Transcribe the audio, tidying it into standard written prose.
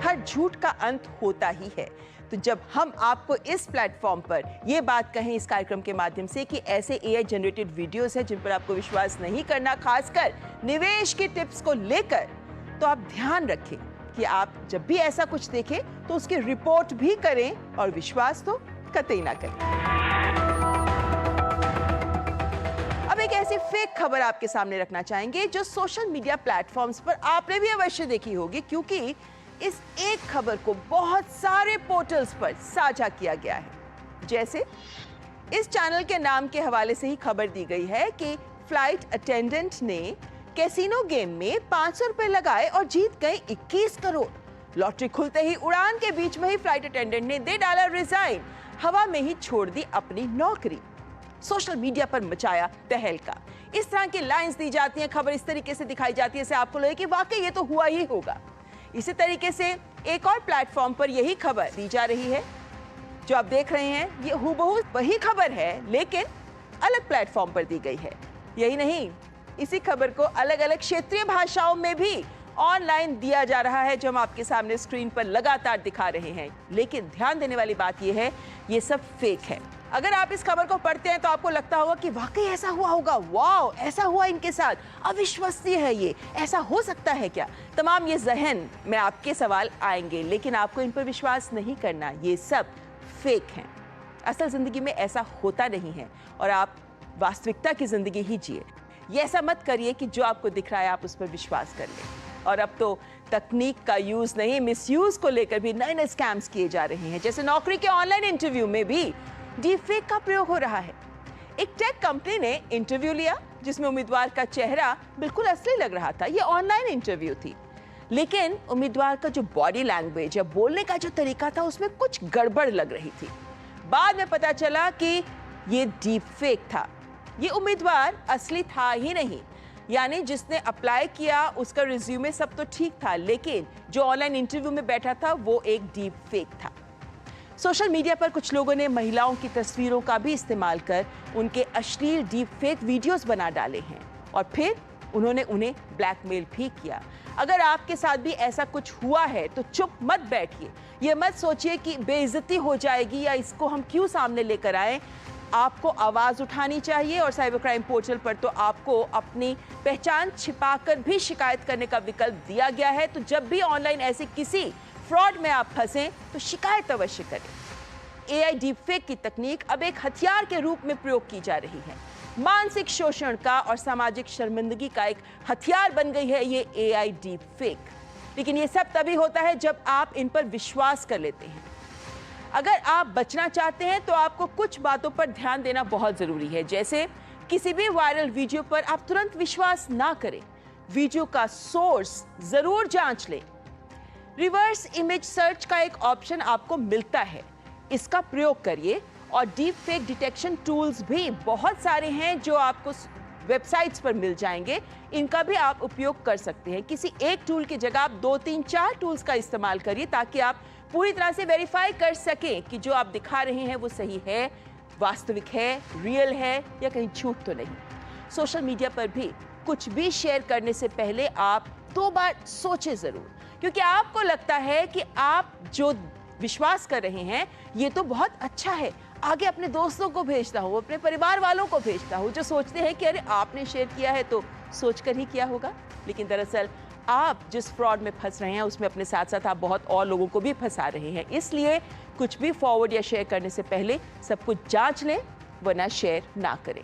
हर झूठ का अंत होता ही है। तो जब हम आपको इस प्लेटफॉर्म पर यह बात कहें इस कार्यक्रम के माध्यम से कि ऐसे एआई जनरेटेड वीडियोस हैं जिन पर आपको विश्वास नहीं करना, खासकर निवेश की टिप्स को लेकर, तो आप ध्यान रखें कि आप जब भी ऐसा कुछ देखें तो उसकी रिपोर्ट भी करें और विश्वास तो कतई ना करें। अब एक ऐसी फेक खबर आपके सामने रखना चाहेंगे जो सोशल मीडिया प्लेटफॉर्म्स पर आपने भी अवश्य देखी होगी, क्योंकि इस एक खबर को बहुत सारे पोर्टल्स पर साझा किया गया है। जैसे इस चैनल के नाम के हवाले से ही खबर दी गई है कि फ्लाइट अटेंडेंट ने कैसीनो गेम में 500 रुपए लगाए और जीत गए 21 करोड़। लॉटरी खुलते ही उड़ान के बीच में ही फ्लाइट अटेंडेंट ने दे डाला रिजाइन, हवा में ही छोड़ दी अपनी नौकरी। सोशल मीडिया पर मचाया तहलका। इस तरह की लाइंस दी जाती हैं, खबर इस तरीके से दिखाई जाती है, आपको लगे कि वाकई ये तो हुआ ही होगा। इसी तरीके से एक और प्लेटफॉर्म पर यही खबर दी जा रही है। जो आप देख रहे हैं ये हूबहू वही खबर है, लेकिन अलग प्लेटफॉर्म पर दी गई है। यही नहीं, इसी खबर को अलग अलग क्षेत्रीय भाषाओं में भी ऑनलाइन दिया जा रहा है, जो हम आपके सामने स्क्रीन पर लगातार दिखा रहे हैं। लेकिन ध्यान देने वाली बात यह है, ये सब फेक है। अगर आप इस खबर को पढ़ते हैं तो आपको लगता होगा कि वाकई ऐसा हुआ होगा, वाओ ऐसा हुआ इनके साथ, अविश्वसनीय है ये, ऐसा हो सकता है क्या? तमाम ये जहन में आपके सवाल आएंगे, लेकिन आपको इन पर विश्वास नहीं करना, ये सब फेक हैं। असल जिंदगी में ऐसा होता नहीं है और आप वास्तविकता की जिंदगी ही जिए। ये ऐसा मत करिए कि जो आपको दिख रहा है आप उस पर विश्वास कर लें। और अब तो तकनीक का यूज नहीं, मिसयूज को लेकर भी नए नए स्कैम्स किए जा रहे हैं। जैसे नौकरी के ऑनलाइन इंटरव्यू में भी डीपफेक का प्रयोग हो रहा है। एक टेक कंपनी ने इंटरव्यू लिया जिसमें उम्मीदवार का चेहरा बिल्कुल असली लग रहा था। ये ऑनलाइन इंटरव्यू थी, लेकिन उम्मीदवार का जो बॉडी लैंग्वेज या बोलने का जो तरीका था उसमें कुछ गड़बड़ लग रही थी। बाद में पता चला कि ये डीपफेक था। ये उम्मीदवार असली था ही नहीं, यानी जिसने अप्लाई किया उसका रिज्यूमे सब तो ठीक था, लेकिन जो ऑनलाइन इंटरव्यू में बैठा था वो एक डीप फेक था। सोशल मीडिया पर कुछ लोगों ने महिलाओं की तस्वीरों का भी इस्तेमाल कर उनके अश्लील डीप फेक वीडियोस बना डाले हैं और फिर उन्होंने उन्हें ब्लैकमेल भी किया। अगर आपके साथ भी ऐसा कुछ हुआ है तो चुप मत बैठिए, ये मत सोचिए कि बेइज्जती हो जाएगी या इसको हम क्यों सामने लेकर आए। आपको आवाज उठानी चाहिए और साइबर क्राइम पोर्टल पर तो आपको अपनी पहचान छिपाकर भी शिकायत करने का विकल्प दिया गया है। तो जब भी ऑनलाइन ऐसे किसी फ्रॉड में आप फंसें तो शिकायत अवश्य करें। एआई डीपफेक की तकनीक अब एक हथियार के रूप में प्रयोग की जा रही है। मानसिक शोषण का और सामाजिक शर्मिंदगी का एक हथियार बन गई है ये एआई डीपफेक। लेकिन ये सब तभी होता है जब आप इन पर विश्वास कर लेते हैं। अगर आप बचना चाहते हैं तो आपको कुछ बातों पर ध्यान देना बहुत जरूरी है। जैसे किसी भी वायरल वीडियो पर आप तुरंत विश्वास ना करें, वीडियो का सोर्स जरूर जांच लें। रिवर्स इमेज सर्च का एक ऑप्शन आपको मिलता है, इसका प्रयोग करिए। और डीप फेक डिटेक्शन टूल्स भी बहुत सारे हैं जो आपको वेबसाइट्स पर मिल जाएंगे, इनका भी आप उपयोग कर सकते हैं। किसी एक टूल की जगह आप 2, 3, 4 टूल्स का इस्तेमाल करिए ताकि आप पूरी तरह से वेरीफाई कर सकें कि जो आप दिखा रहे हैं वो सही है, वास्तविक है, रियल है या कहीं झूठ तो नहीं। सोशल मीडिया पर भी कुछ भी शेयर करने से पहले आप 2 बार सोचें जरूर, क्योंकि आपको लगता है कि आप जो विश्वास कर रहे हैं ये तो बहुत अच्छा है, आगे अपने दोस्तों को भेजता हूँ, अपने परिवार वालों को भेजता हूँ, जो सोचते हैं कि अरे आपने शेयर किया है तो सोचकर ही किया होगा। लेकिन दरअसल आप जिस फ्रॉड में फंस रहे हैं उसमें अपने साथ साथ आप बहुत और लोगों को भी फंसा रहे हैं। इसलिए कुछ भी फॉरवर्ड या शेयर करने से पहले सब कुछ जांच लें, वरना शेयर ना करें।